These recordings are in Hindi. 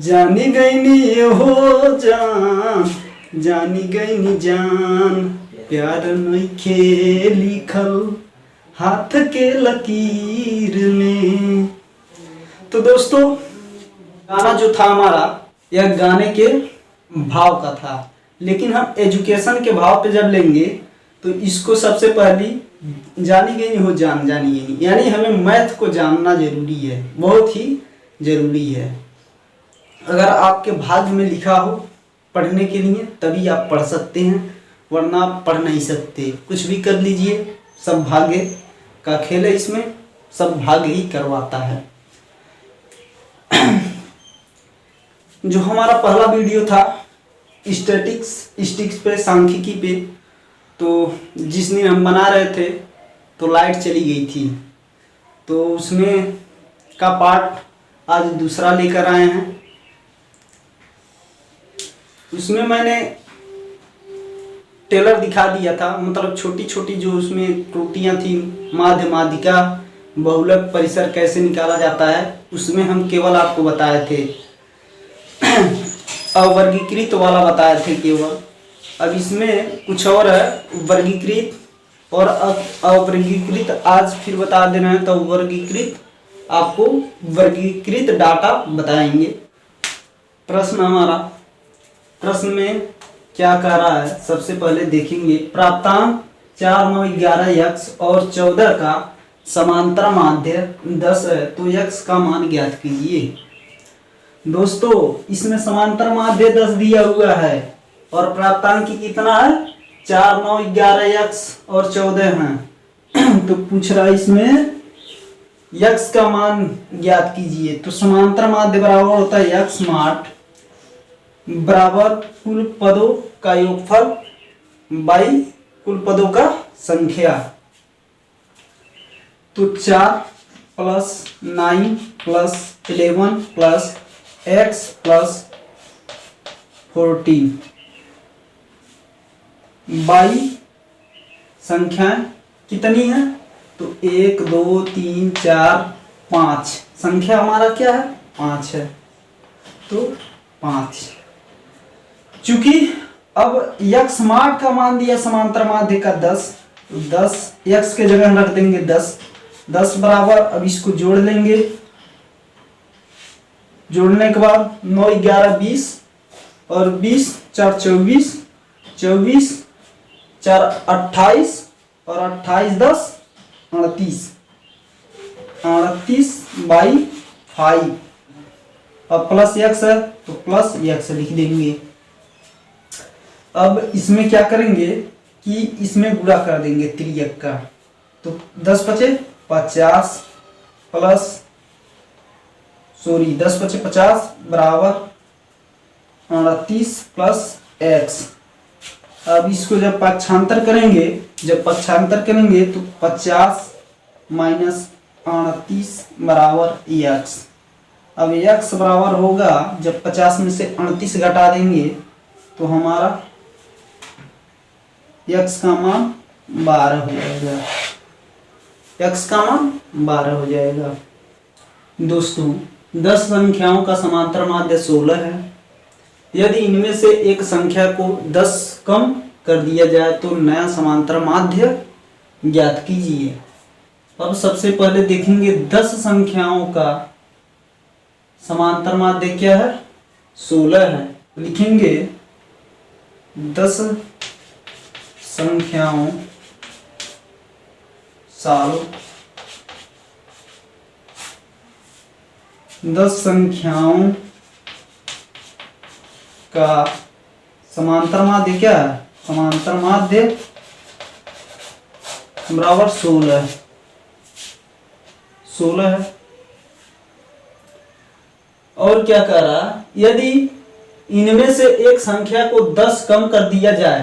जानी गई नी हो जान, जानी गई नी जान, प्यार नइखे लिखल हाथ के लकीर में। तो दोस्तों गाना जो था हमारा, यह गाने के भाव का था, लेकिन हम एजुकेशन के भाव पे जब लेंगे तो इसको सबसे पहली जानी गई हो जान, जानी गई, यानी हमें मैथ को जानना जरूरी है, बहुत ही जरूरी है। अगर आपके भाग्य में लिखा हो पढ़ने के लिए तभी आप पढ़ सकते हैं, वरना आप पढ़ नहीं सकते। कुछ भी कर लीजिए, सब भाग्य का खेल है, इसमें सब भाग्य ही करवाता है। जो हमारा पहला वीडियो था स्टैटिस्टिक्स पे, सांख्यिकी पे, तो जिस दिन हम बना रहे थे तो लाइट चली गई थी, तो उसमें का पार्ट आज दूसरा लेकर आए हैं। उसमें मैंने टेलर दिखा दिया था, मतलब छोटी छोटी जो उसमें त्रुटियां थी, माध्य माध्यिका बहुलक परिसर कैसे निकाला जाता है, उसमें हम केवल आपको बताए थे, अवर्गीकृत वाला बताए थे केवल। अब इसमें कुछ और है, वर्गीकृत और अवर्गीकृत आज फिर बता दे रहे हैं। तो वर्गीकृत आपको वर्गीकृत डाटा बताएंगे। प्रश्न हमारा, प्रश्न में क्या कह रहा है, सबसे पहले देखेंगे। प्राप्तांक 4, 9, 11 x और 14 का समांतर माध्य 10 है, तो x का मान ज्ञात कीजिए। दोस्तों इसमें समांतर माध्य 10 दिया हुआ है और प्राप्तांक कितना है, 4, 9, 11 x और 14 हैं। तो पूछ रहा है इसमें x का मान ज्ञात कीजिए। तो समांतर माध्य बराबर होता है x माठ बराबर कुल पदों का योगफल बाई कुल पदों का संख्या। तो 4 plus 9 plus 11 plus x plus 14 by संख्या कितनी है, तो 1 2 3 4 5, संख्या हमारा क्या है, 5 है, तो 5। चूंकि अब x माठ का मान दिया समांतर माध्य का 10, तो 10 x के जगह रख देंगे 10, 10 बराबर, अब इसको जोड़ लेंगे, जोड़ने के बाद 9 11 20 और 20 4 24, 24 4 28 और 28 10 38, 38 बाई 5। अब प्लस x है तो प्लस x लिख देंगे। अब इसमें क्या करेंगे कि इसमें गुणा कर देंगे त्रियक का, तो 10 पचे 50 प्लस 10 पचे 50 बराबर 38 प्लस x। अब इसको जब पक्षांतर करेंगे, तो 50 माइनस 38 बराबर x। अब x बराबर होगा, जब 50 में से 38 घटा देंगे तो हमारा x का मान 12 हो जाएगा, x का मान 12 हो जाएगा। दोस्तों 10 संख्याओं का समांतर माध्य 16 है। यदि इनमें से एक संख्या को 10 कम कर दिया जाए तो नया समांतर माध्य ज्ञात कीजिए। अब सबसे पहले देखेंगे 10 संख्याओं का समांतर माध्य क्या है, 16 है। लिखेंगे 10 संख्याओं साल 10 संख्याओं का समांतर माध्य क्या है, समांतर माध्य बराबर 16 है। और क्या कह रहा है, यदि इनमें से एक संख्या को 10 कम कर दिया जाए,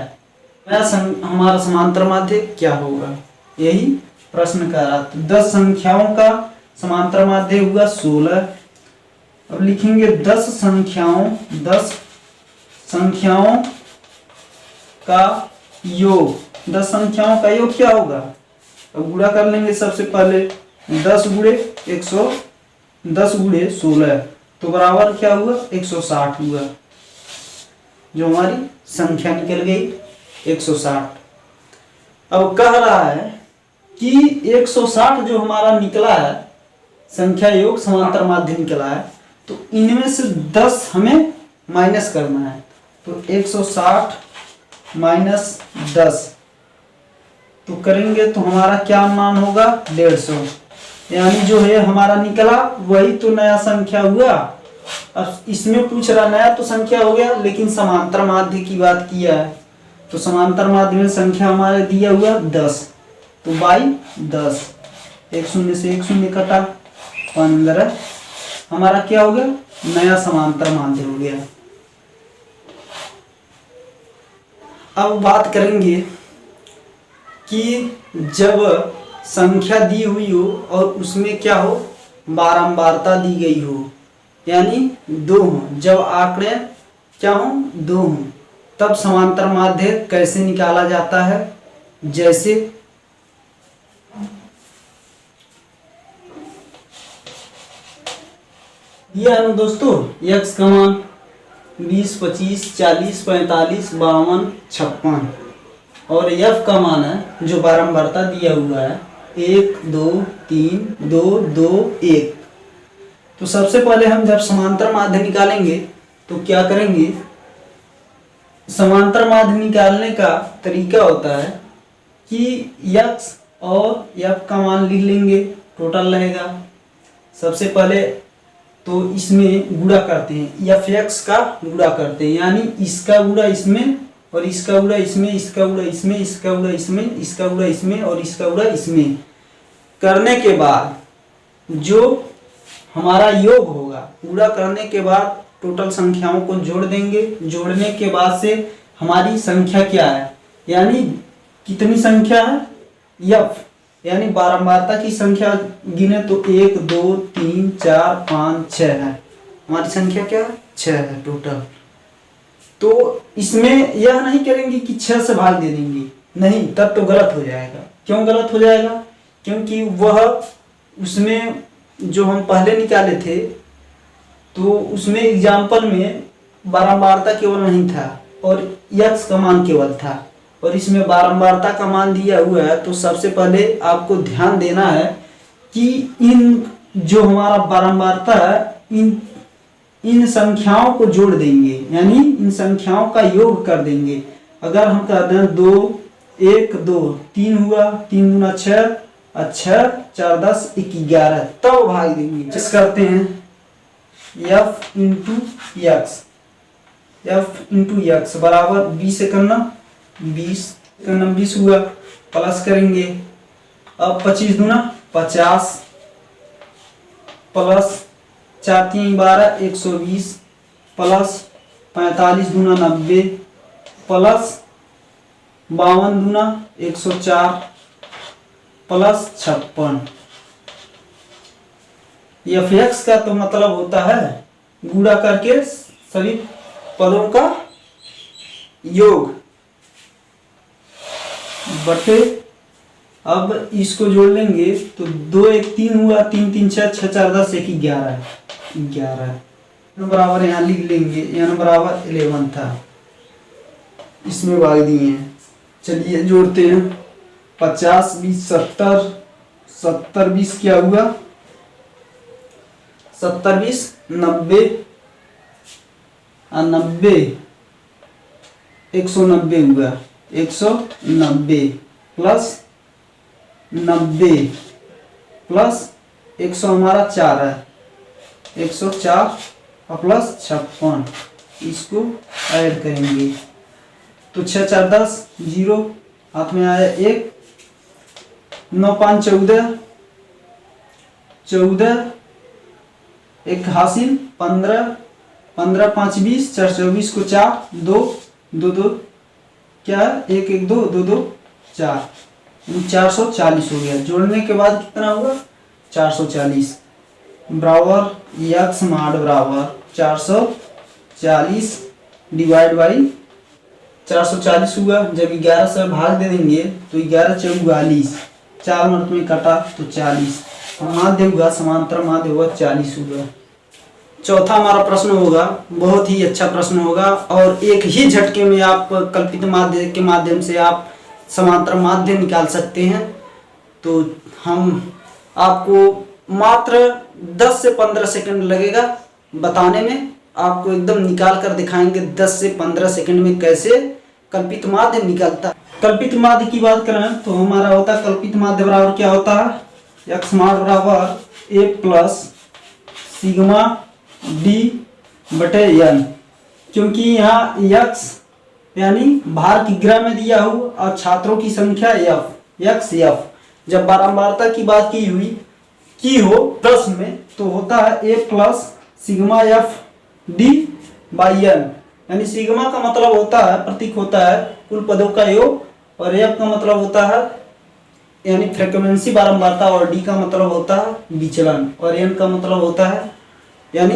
हमारा समांतर माध्य क्या होगा, यही प्रश्न कर रहा। तो 10 संख्याओं का समांतर माध्य होगा 16। अब लिखेंगे 10 संख्याओं का योग, 10 संख्याओं का योग क्या होगा। अब गुणा कर लेंगे, सबसे पहले 10 गुणे 110 गुणे 16 तो बराबर क्या हुआ 160 हुआ, जो हमारी संख्या निकल गई 160। अब कह रहा है कि 160 जो हमारा निकला है संख्या योग समांतर माध्य निकला है, तो इनमें से 10 हमें माइनस करना है। तो 160 माइनस 10 तो करेंगे तो हमारा क्या मान होगा 150, यानी जो है हमारा निकला वही तो नया संख्या हुआ। अब इसमें पूछ रहा नया तो संख्या हो गया, लेकिन समांतर माध्य की बात किया है, तो समांतर माध्य में संख्या हमारे दिया हुआ 10, तो बाई 10, एक शून्य से एक शून्य कटा 15, हमारा क्या हो गया नया समांतर माध्य हो गया। अब बात करेंगे कि जब संख्या दी हुई हो और उसमें क्या हो बारंबारता दी गई हो, यानी 2 हो, जब आंकड़े क्या हो 2 हो, तब समांतर माध्य कैसे निकाला जाता है। जैसे यह है दोस्तों x का मान 20, 25, 40, 45, 52, 56 और f का मान है जो बारंबारता दिया हुआ है 1, 2, 3, 2, 2, 1। तो सबसे पहले हम जब समांतर माध्य निकालेंगे तो क्या करेंगे, समांतर माध्य निकालने का तरीका होता है कि x और f का मान लिख लेंगे, टोटल रहेगा। सबसे पहले तो इसमें गुणा करते हैं, fx का गुणा करते हैं, यानी इसका गुणा इसमें और इसका गुणा इसमें, इसका गुणा इसमें, इसका गुणा इसमें, इसका गुणा इसमें और इसका गुणा इसमें करने के बाद जो हमारा योग होगा, गुणा करने के बाद टोटल संख्याओं को जोड़ देंगे। जोड़ने के बाद से हमारी संख्या क्या है, यानी कितनी संख्या है f, यानी बारंबारता की संख्या गिने तो 1, 2, 3, 4, 5, 6 है। हमारी संख्या क्या है 6 है टोटल। तो इसमें यह नहीं करेंगे कि 6 से भाग दे देंगे, नहीं, तब तो गलत हो जाएगा। क्यों गलत हो जाएगा, क्योंकि वह उसमें जो हम पहले निकाले थे तो उसमें एग्जाम्पल में बारंबारता केवल नहीं था और x का मान केवल था, और इसमें बारंबारता का मान दिया हुआ है। तो सबसे पहले आपको ध्यान देना है कि इन जो हमारा बारंबारता है इन संख्याओं को जोड़ देंगे, यानी इन संख्याओं का योग कर देंगे। अगर हम कहते हैं 2, 1, 2, 3 हुआ, 3 गुना 6, 6, 4, 10, 11, तब भाग देंगे। जिस करते हैं f इंटू एक्स बराबर 20 एकम 20 हुआ, प्लस करेंगे। अब 25 दूना 50 प्लस 4 3 12 120 प्लस 45 दूना 90 प्लस 52 दूना 104 प्लस 56। f(x) का तो मतलब होता है गुणा करके सभी पदों का योग बटे। अब इसको जोड़ लेंगे तो 2 1 3 हुआ, 3 3 6 6 4 10 1 11 बराबर यहाँ लिख लेंगे, यहाँ बराबर 11 था, इसमें भाग दिए हैं। चलिए जोड़ते हैं 50 20 70 70 20 क्या हुआ 70 20 90 90 190 हुआ, 190 प्लस 90 प्लस 100 हमारा 4 है, 104 और प्लस 56, इसको ऐड करेंगे तो 6 4 10 0, हाथ में आया 1, 9 5 14 14, 1 हासिल 15 15 5 20 4 24 को 4 2 2 2 क्या 1 1 2 2 2 4 440 हो गया। जोड़ने के बाद कितना हुआ 440 बराबर x माड बराबर 440 डिवाइड बाई 440 हुआ। जब 11 से भाग दे देंगे तो 11 4 42, 4 मिनट में कटा तो 40, माध्य हुआ समांतर माध्य हुआ 40 हुआ। चौथा हमारा प्रश्न होगा, बहुत ही अच्छा प्रश्न होगा और एक ही झटके में आप कल्पित माध्य के माध्यम से आप समांतर माध्य निकाल सकते हैं। तो हम आपको मात्र 10 से 15 सेकंड लगेगा बताने में, आपको एकदम निकाल कर दिखाएंगे 10 से 15 सेकंड में कैसे कल्पित माध्य निकलता है। कल्पित माध्य की बात करें तो हमारा होता है कल्पित माध्य बराबर क्या होता है, x नॉट बराबर a प्लस सिग्मा डी बटे n। क्योंकि यहाँ x यानी भार की ग्रह में दिया हो और छात्रों की संख्या f। जब बारंबारता की बात की हो प्रश्न में तो होता है a plus sigma f d by n. यानी सिग्मा का मतलब होता है, प्रतीक होता है कुल पदों का योग, और एफ का मतलब होता है यानी फ्रीक्वेंसी बारंबारता, और डी का मतलब होता है विचलन, और एन का मतलब होता है यानी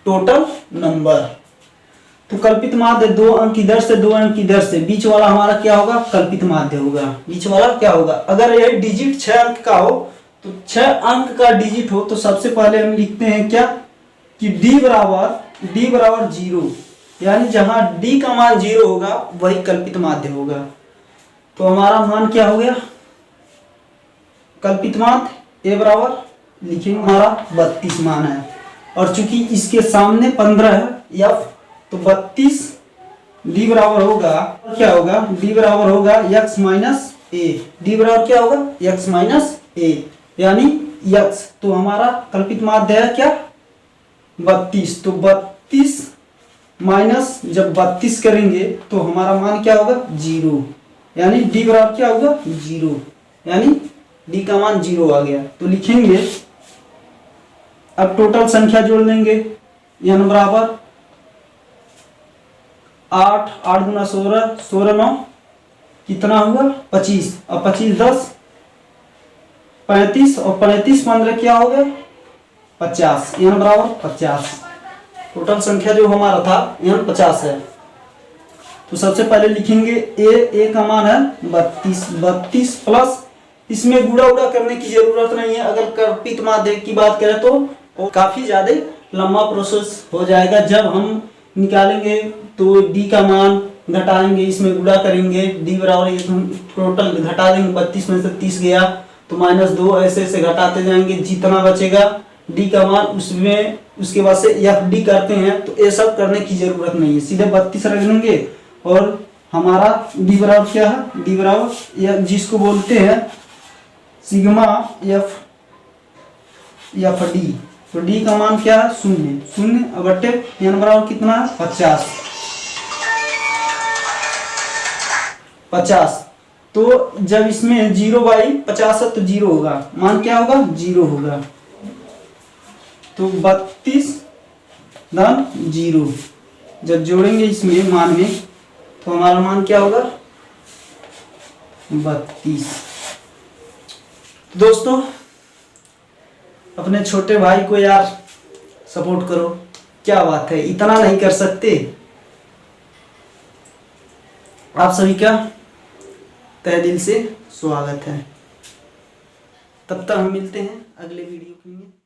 टोटल नंबर। तो कल्पित माध्य 2 अंक की दर से 2 अंक की दर से, बीच वाला हमारा क्या होगा, कल्पित माध्य होगा। बीच वाला क्या होगा, अगर यह डिजिट 6 अंक का हो तो 6 अंक का डिजिट हो तो सबसे पहले हम लिखते हैं क्या कि d बराबर 0, यानी जहां d का मान 0 होगा वही कल्पित माध्य होगा। तो हमारा मान क्या हो गया, कल्पित माध्य a बराबर लिखेंगे हमारा 32 मान है, और चूंकि इसके सामने 15 है f, तो 32 d बराबर होगा क्या होगा, d बराबर होगा x माइनस a। d बराबर क्या होगा, x माइनस a, यानी x। तो हमारा कल्पित माध्य है क्या 32। तो 32 माइनस जब 32 करेंगे तो हमारा मान क्या होगा 0, यानी d बराबर क्या होगा 0, यानी d का मान 0 आ गया। तो लिखेंगे, अब टोटल संख्या जोड़ लेंगे, n बराबर 8, 8 गुना 16, 16 9 कितना हुआ 25, और 25 10 35, और 35 15 क्या हो गया 50, n बराबर 50। टोटल संख्या जो हमारा था n 50 है। तो सबसे पहले लिखेंगे a का मान है 32 प्लस, इसमें गुणा उड़ा करने की जरूरत नहीं है। अगर कल्पित माध्य की बात करें तो काफी ज्यादा लंबा प्रोसेस हो जाएगा। जब हम निकालेंगे तो d का मान घटाएंगे, इसमें गुणा करेंगे, d बराबर ये टोटल घटा देंगे, 32 में से 30 गया तो -2, ऐसे ऐसे घटाते जाएंगे, जितना बचेगा d का मान उसमें, उसके बाद से fd करते हैं। तो ये सब करने की जरूरत नहीं है, सीधे 32 रख देंगे, और हमारा d बराबर क्या है, d बराबर जिसको बोलते हैं सिग्मा एफ डी। तो d का मान क्या है 0 बटे n बराबर कितना है 50। तो जब इसमें 0/50 है तो 0 होगा, मान क्या होगा 0 होगा। तो 32 धन 0 जब जोड़ेंगे इसमें मान में तो हमारा मान क्या होगा 32। दोस्तों अपने छोटे भाई को यार सपोर्ट करो, क्या बात है, इतना नहीं कर सकते। आप सभी का तहे दिल से स्वागत है। तब तक हम मिलते हैं अगले वीडियो के लिए।